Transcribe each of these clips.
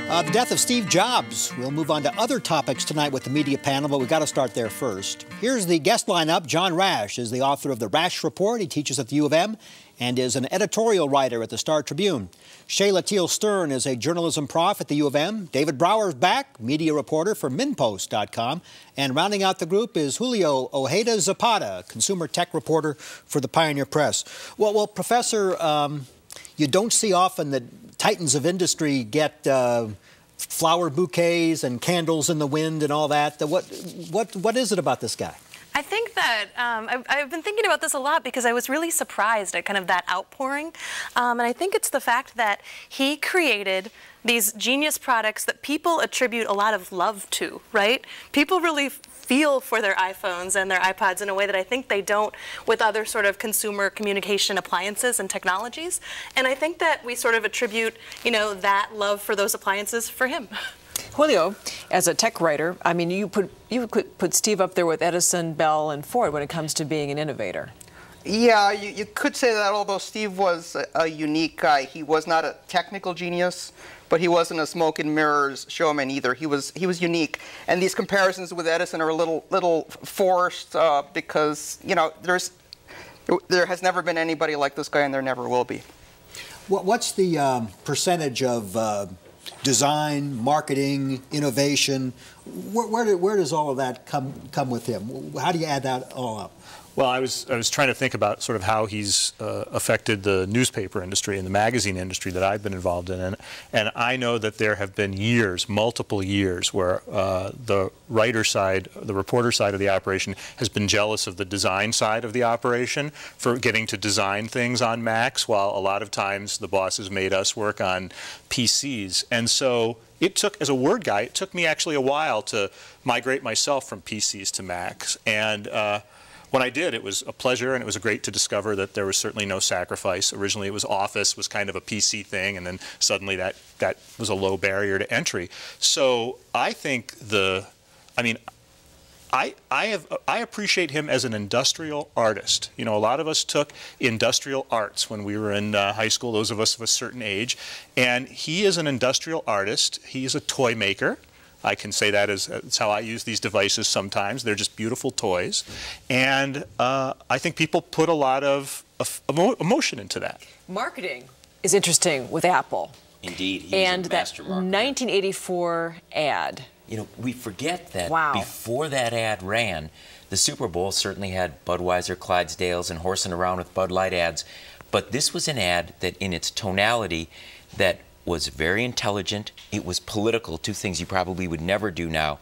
The death of Steve Jobs. We'll move on to other topics tonight with the media panel, but we've got to start there first. Here's the guest lineup. John Rash is the author of The Rash Report. He teaches at the U of M and is an editorial writer at the Star Tribune. Shayla Teal-Stern is a journalism prof at the U of M. David Brower's back, media reporter for MinPost.com. And rounding out the group is Julio Ojeda-Zapata, consumer tech reporter for the Pioneer Press. Well, Professor, you don't see often that titans of industry get flower bouquets and candles in the wind and all that. What is it about this guy? I think that I've been thinking about this a lot because I was really surprised at kind of that outpouring. And I think it's the fact that he created these genius products that people attribute a lot of love to, right? People really feel for their iPhones and their iPods in a way that I think they don't with other sort of consumer communication appliances and technologies. And I think that we sort of attribute, you know, that love for those appliances for him. Julio, as a tech writer, I mean, you could put Steve up there with Edison, Bell, and Ford when it comes to being an innovator. Yeah, you could say that, although Steve was a unique guy. He was not a technical genius, but he wasn't a smoke and mirrors showman either. He was unique. And these comparisons with Edison are a little forced because, you know, there has never been anybody like this guy, and there never will be. What's the percentage of design, marketing, innovation? Where does all of that come with him? How do you add that all up? Well, I was trying to think about sort of how he's affected the newspaper industry and the magazine industry that I've been involved in, and I know that there have been years, multiple years, where the writer side, the reporter side of the operation has been jealous of the design side of the operation for getting to design things on Macs, while a lot of times the bosses made us work on PCs. And so it took, as a Word guy, it took me actually a while to migrate myself from PCs to Macs. And when I did, it was a pleasure, and it was great to discover that there was certainly no sacrifice. Originally, it was Office, was kind of a PC thing, and then suddenly that was a low barrier to entry. So I think I appreciate him as an industrial artist. You know, a lot of us took industrial arts when we were in high school, those of us of a certain age, and he is an industrial artist. He is a toy maker. I can say that as how I use these devices sometimes. They're just beautiful toys. And I think people put a lot of emotion into that. Marketing is interesting with Apple. Indeed, he's and a master that marketer. 1984 ad. You know, we forget that before that ad ran, the Super Bowl certainly had Budweiser, Clydesdales, and horsing around with Bud Light ads. But this was an ad that, in its tonality, that was very intelligent. It was political, two things you probably would never do now.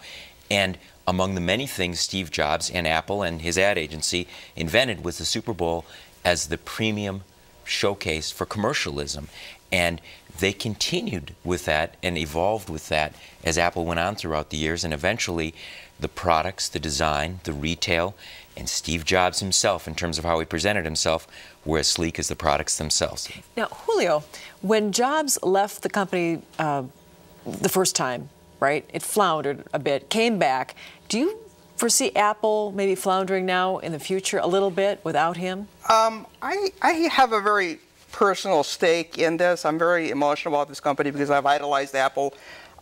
And among the many things Steve Jobs and Apple and his ad agency invented was the Super Bowl as the premium showcase for commercialism. And they continued with that and evolved with that as Apple went on throughout the years, and eventually the products, the design, the retail, and Steve Jobs himself, in terms of how he presented himself, were as sleek as the products themselves. Now, Julio, when Jobs left the company the first time, right, it floundered a bit, came back. Do you foresee Apple maybe floundering now in the future a little bit without him? I have a very personal stake in this. I'm very emotional about this company because I've idolized Apple.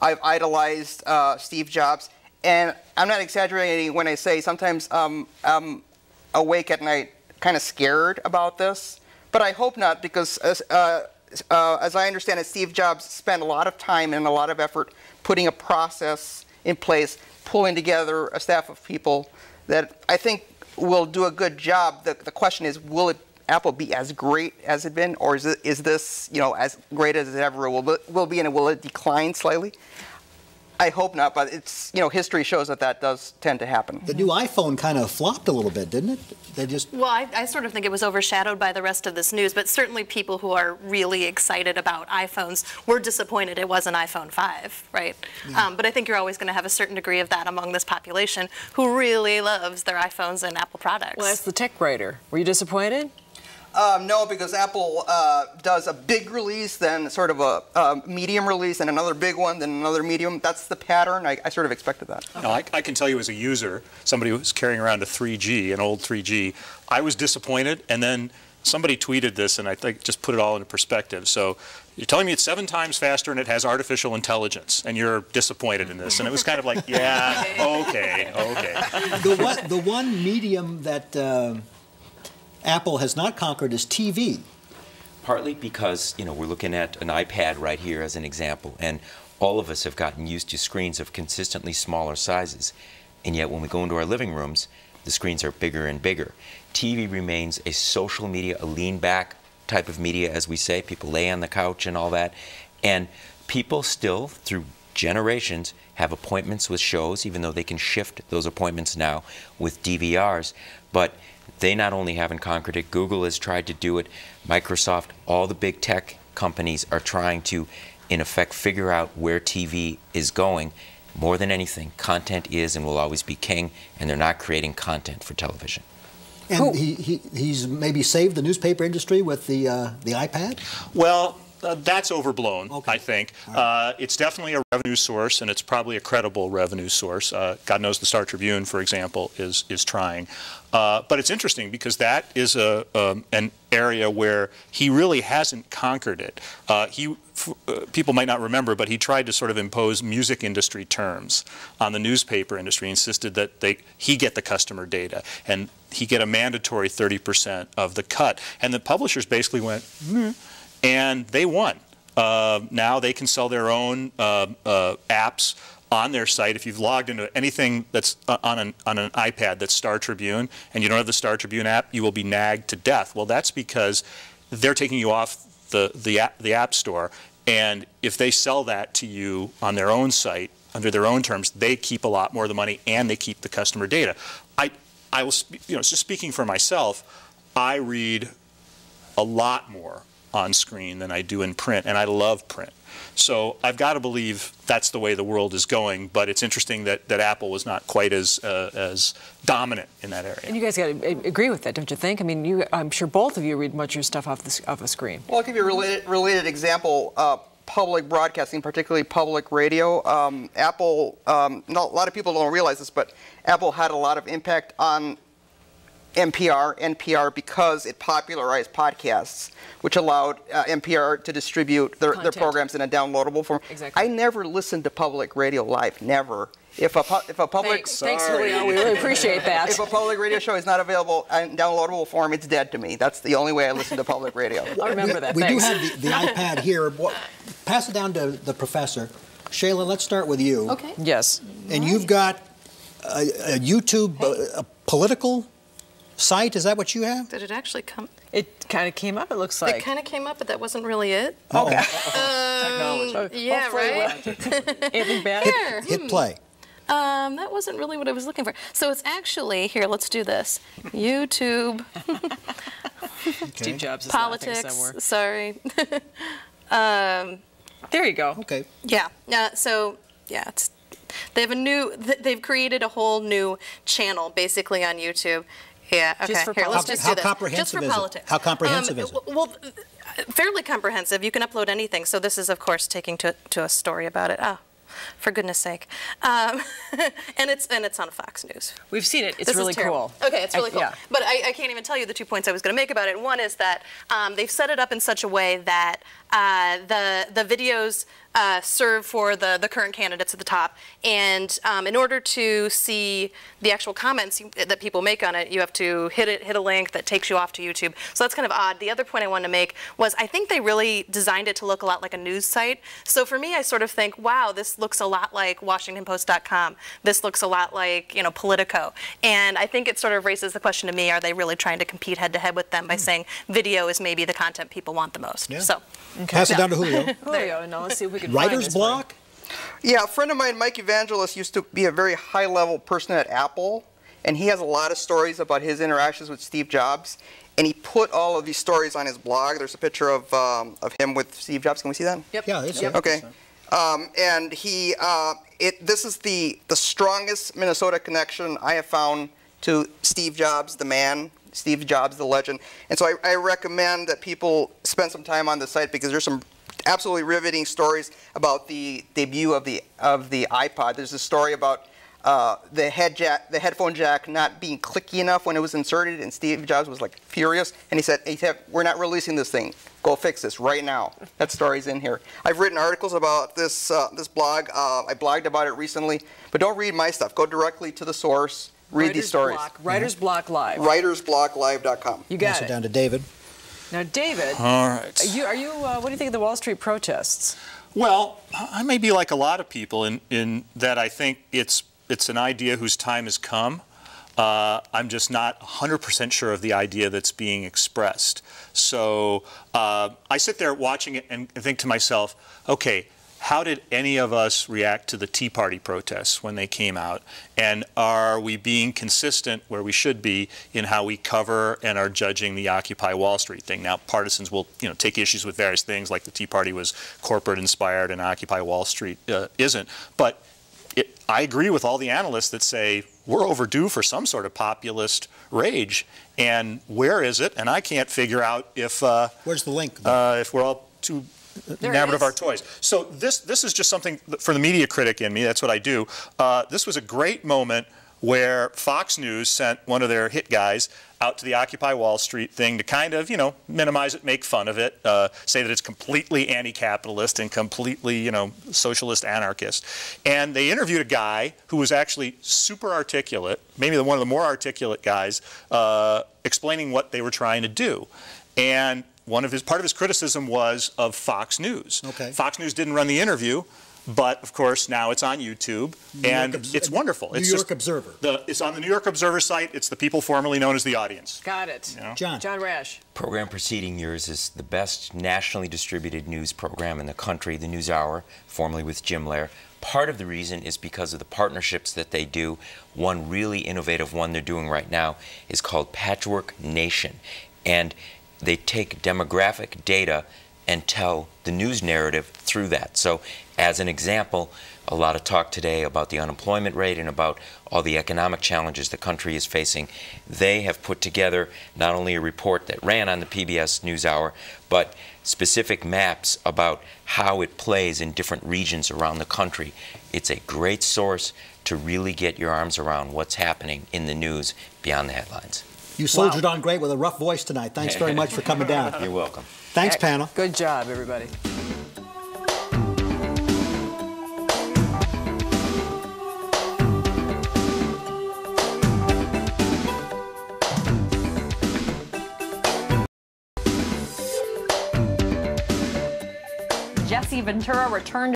I've idolized Steve Jobs. And I'm not exaggerating when I say sometimes I'm awake at night kind of scared about this. But I hope not, because as I understand it, Steve Jobs spent a lot of time and a lot of effort putting a process in place, pulling together a staff of people that I think will do a good job. The question is, will Apple be as great as it's been, or is this, you know, as great as it ever will be, and will it decline slightly? I hope not, but it's, you know, history shows that does tend to happen. The new iPhone kind of flopped a little bit, didn't it? They just... Well, I sort of think it was overshadowed by the rest of this news, but certainly people who are really excited about iPhones were disappointed it was an iPhone 5, right? Yeah. But I think you're always going to have a certain degree of that among this population who really loves their iPhones and Apple products. Well, as the tech writer, were you disappointed? No, because Apple does a big release, then sort of a medium release, and another big one, then another medium. That's the pattern. I sort of expected that. No, I can tell you as a user, somebody who was carrying around a 3G, an old 3G, I was disappointed, and then somebody tweeted this, and I think just put it all into perspective. So you're telling me it's 7 times faster and it has artificial intelligence, and you're disappointed in this. And it was kind of like, yeah, okay. The one medium that Apple has not conquered is TV. Partly because, you know, we're looking at an iPad right here as an example, and all of us have gotten used to screens of consistently smaller sizes. And yet when we go into our living rooms, the screens are bigger and bigger. TV remains a social media, a lean back type of media, as we say. People lay on the couch and all that. And people still, through generations, have appointments with shows, even though they can shift those appointments now with DVRs. But they not only haven't conquered it, Google has tried to do it, Microsoft, all the big tech companies are trying to, in effect, figure out where TV is going. More than anything, content is and will always be king, and they're not creating content for television. And he's maybe saved the newspaper industry with the iPad? Well, that's overblown, Okay. I think. Right. It's definitely a revenue source, and it's probably a credible revenue source. God knows the Star Tribune, for example, is trying. But it's interesting because that is an area where he really hasn't conquered it. People might not remember, but he tried to sort of impose music industry terms on the newspaper industry, insisted that he get the customer data, and he get a mandatory 30% of the cut. And the publishers basically went, and they won. Now they can sell their own apps on their site. If you've logged into anything that's on an iPad that's Star Tribune, and you don't have the Star Tribune app, you will be nagged to death. Well, that's because they're taking you off the app store, and if they sell that to you on their own site under their own terms, they keep a lot more of the money and they keep the customer data. I will, just speaking for myself, I read a lot more on screen than I do in print, and I love print. So I've got to believe that's the way the world is going, but it's interesting that Apple was not quite as dominant in that area. And you guys got to agree with that, don't you think? I mean, I'm sure both of you read much of your stuff off a screen. Well, I'll give you a related example. Public broadcasting, particularly public radio. Apple, a lot of people don't realize this, but Apple had a lot of impact on NPR because it popularized podcasts, which allowed NPR to distribute their programs in a downloadable form. Exactly. I never listened to public radio live, never. If a public thanks, Julio. We really appreciate that. If a public radio show is not available in downloadable form, it's dead to me. That's the only way I listen to public radio. I remember that. We do Thanks. have the iPad here. Pass it down to the professor. Shayla, let's start with you. Okay. Yes. And you've got a YouTube, a political site. Is that what you have? Did it actually come? It kind of came up, it looks like. It kind of came up, but that wasn't really it. Okay. Technology. Yeah, right? Anything bad? Here. Hit play. That wasn't really what I was looking for. So it's actually, here, let's do this. YouTube. Steve Jobs is Politics. laughing somewhere. Sorry. There you go. Okay. Yeah. So yeah, they've created a whole new channel basically on YouTube. Yeah. Okay. Just for Here, let's politics? just do How this. comprehensive Just for is it? politics. How comprehensive is it? Well, fairly comprehensive. You can upload anything. So this is, of course, taking to a story about it. Oh, for goodness sake. And it's on Fox News. We've seen it. It's This really is terrible. cool. Okay, it's really cool. Yeah. But I can't even tell you the 2 points I was going to make about it. One is that they've set it up in such a way that the videos serve for the current candidates at the top, and in order to see the actual comments that people make on it, you have to hit a link that takes you off to YouTube. So that's kind of odd. The other point I wanted to make was I think they really designed it to look a lot like a news site. So for me, I sort of think, wow, this looks a lot like WashingtonPost.com. This looks a lot like Politico. And I think it sort of raises the question to me: are they really trying to compete head-to-head with them by saying video is maybe the content people want the most? Yeah. So. Pass it down to Julio. Julio, now let's see if we can find Writer's this one. block? Yeah, a friend of mine, Mike Evangelist, used to be a very high-level person at Apple, and he has a lot of stories about his interactions with Steve Jobs, and he put all of these stories on his blog. There's a picture of him with Steve Jobs. Can we see that? Yep. Yeah, it's Okay. And this is the strongest Minnesota connection I have found to Steve Jobs, the man, Steve Jobs, the legend. And so I recommend that people spend some time on the site because there's some absolutely riveting stories about the debut of the iPod. There's a story about the headphone jack not being clicky enough when it was inserted, and Steve Jobs was like furious, and he said, "We're not releasing this thing. Go fix this right now." That story's in here. I've written articles about this this blog. I blogged about it recently, but don't read my stuff. Go directly to the source. Read these stories. Writer's Block Live. WritersBlockLive.com. You got Pass it. it down to David. Now, David. All right. What do you think of the Wall Street protests? Well, I may be like a lot of people in that I think it's an idea whose time has come. I'm just not 100% sure of the idea that's being expressed. So I sit there watching it and think to myself, okay, how did any of us react to the Tea Party protests when they came out? And are we being consistent where we should be in how we cover and are judging the Occupy Wall Street thing? Now, partisans will take issues with various things, like the Tea Party was corporate inspired and Occupy Wall Street isn't. But I agree with all the analysts that say we're overdue for some sort of populist rage. And where is it? And I can't figure out if Where's the link? If we're all too enamored of our toys. So this is just something for the media critic in me. That's what I do. This was a great moment where Fox News sent one of their hit guys out to the Occupy Wall Street thing to kind of, minimize it, make fun of it, say that it's completely anti-capitalist and completely, socialist anarchist. And they interviewed a guy who was actually super articulate, maybe one of the more articulate guys, explaining what they were trying to do. And part of his criticism was of Fox News. Okay. Fox News didn't run the interview, but of course now it's on YouTube, and it's wonderful. New York Observer. It's on the New York Observer site. It's the people formerly known as the audience. Got it. John Rash. Program preceding yours is the best nationally distributed news program in the country, the News Hour, formerly with Jim Lehrer. Part of the reason is because of the partnerships that they do. One really innovative one they're doing right now is called Patchwork Nation. And they take demographic data and tell the news narrative through that. So as an example, a lot of talk today about the unemployment rate and about all the economic challenges the country is facing. They have put together not only a report that ran on the PBS NewsHour, but specific maps about how it plays in different regions around the country. It's a great source to really get your arms around what's happening in the news beyond the headlines. You soldiered on great with a rough voice tonight. Thanks very much for coming down. You're welcome. Thanks, panel. Good job, everybody. Jesse Ventura returned